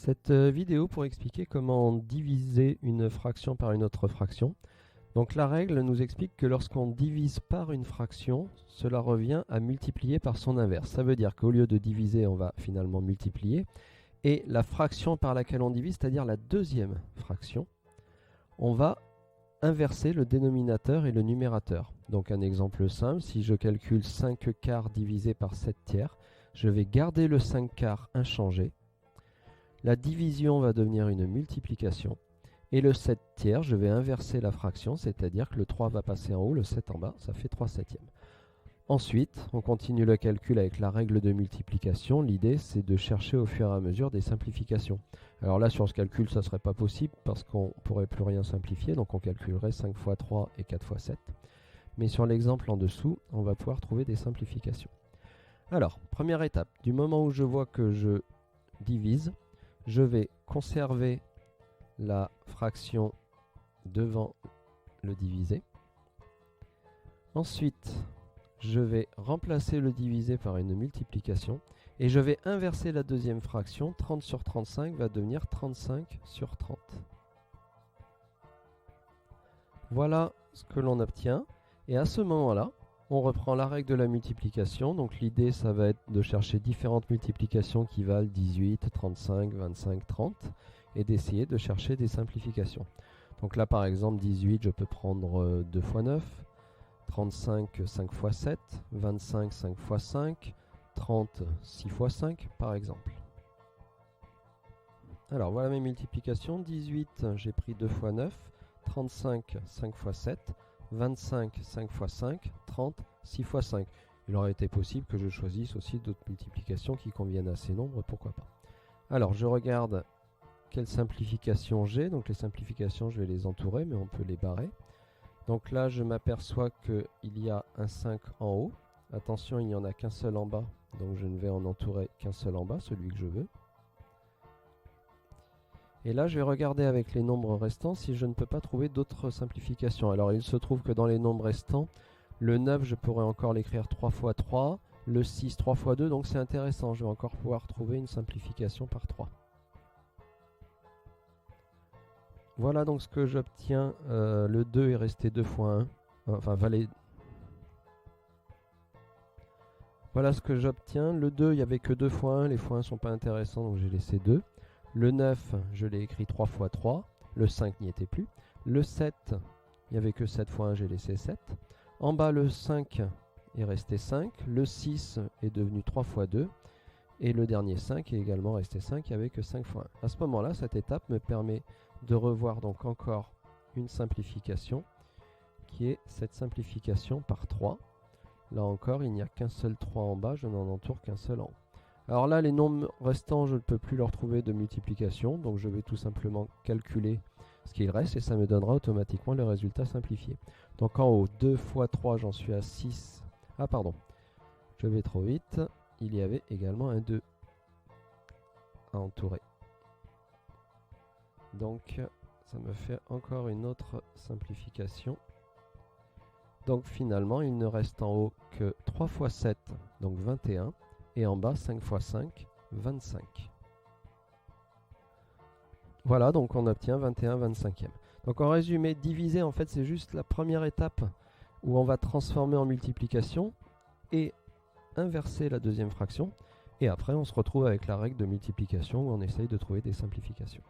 Cette vidéo pour expliquer comment diviser une fraction par une autre fraction. Donc la règle nous explique que lorsqu'on divise par une fraction, cela revient à multiplier par son inverse. Ça veut dire qu'au lieu de diviser, on va finalement multiplier. Et la fraction par laquelle on divise, c'est-à-dire la deuxième fraction, on va inverser le dénominateur et le numérateur. Donc un exemple simple, si je calcule 5 quarts divisé par 7 tiers, je vais garder le 5 quarts inchangé. La division va devenir une multiplication. Et le 7 tiers, je vais inverser la fraction, c'est-à-dire que le 3 va passer en haut, le 7 en bas, ça fait 3 septièmes. Ensuite, on continue le calcul avec la règle de multiplication. L'idée, c'est de chercher au fur et à mesure des simplifications. Alors là, sur ce calcul, ça ne serait pas possible parce qu'on ne pourrait plus rien simplifier. Donc on calculerait 5 fois 3 et 4 fois 7. Mais sur l'exemple en dessous, on va pouvoir trouver des simplifications. Alors, première étape, du moment où je vois que je divise, je vais conserver la fraction devant le divisé. Ensuite, je vais remplacer le divisé par une multiplication et je vais inverser la deuxième fraction. 30 sur 35 va devenir 35 sur 30. Voilà ce que l'on obtient. Et à ce moment-là, on reprend la règle de la multiplication. Donc l'idée, ça va être de chercher différentes multiplications qui valent 18, 35, 25, 30 et d'essayer de chercher des simplifications. Donc là, par exemple, 18, je peux prendre 2 fois 9, 35, 5 fois 7, 25, 5 fois 5, 30, 6 fois 5, par exemple. Alors, voilà mes multiplications. 18, j'ai pris 2 fois 9, 35, 5 fois 7, 25, 5 fois 5, 30, 6 fois 5. Il aurait été possible que je choisisse aussi d'autres multiplications qui conviennent à ces nombres, pourquoi pas. Alors, je regarde quelles simplifications j'ai. Donc les simplifications, je vais les entourer, mais on peut les barrer. Donc là, je m'aperçois qu'il y a un 5 en haut. Attention, il n'y en a qu'un seul en bas, donc je ne vais en entourer qu'un seul en bas, celui que je veux. Et là, je vais regarder avec les nombres restants si je ne peux pas trouver d'autres simplifications. Alors, il se trouve que dans les nombres restants, le 9, je pourrais encore l'écrire 3 fois 3, le 6, 3 fois 2, donc c'est intéressant. Je vais encore pouvoir trouver une simplification par 3. Voilà donc ce que j'obtiens. Le 2 est resté 2 fois 1. Enfin, voilà ce que j'obtiens. Le 2, il n'y avait que 2 fois 1. Les fois 1 ne sont pas intéressants, donc j'ai laissé 2. Le 9, je l'ai écrit 3 fois 3. Le 5 n'y était plus. Le 7, il n'y avait que 7 fois 1, j'ai laissé 7. En bas, le 5 est resté 5. Le 6 est devenu 3 fois 2. Et le dernier 5 est également resté 5, il n'y avait que 5 fois 1. À ce moment-là, cette étape me permet de revoir donc encore une simplification qui est cette simplification par 3. Là encore, il n'y a qu'un seul 3 en bas, je n'en entoure qu'un seul en haut. Alors là, les nombres restants, je ne peux plus leur trouver de multiplication, donc je vais tout simplement calculer ce qu'il reste et ça me donnera automatiquement le résultat simplifié. Donc en haut, 2 fois 3, j'en suis à 6. Ah pardon, je vais trop vite. Il y avait également un 2 à entourer. Donc ça me fait encore une autre simplification. Donc finalement, il ne reste en haut que 3 fois 7, donc 21. Et en bas, 5 fois 5, 25. Voilà, donc on obtient 21 25e. Donc en résumé, diviser, en fait, c'est juste la première étape où on va transformer en multiplication et inverser la deuxième fraction. Et après, on se retrouve avec la règle de multiplication où on essaye de trouver des simplifications.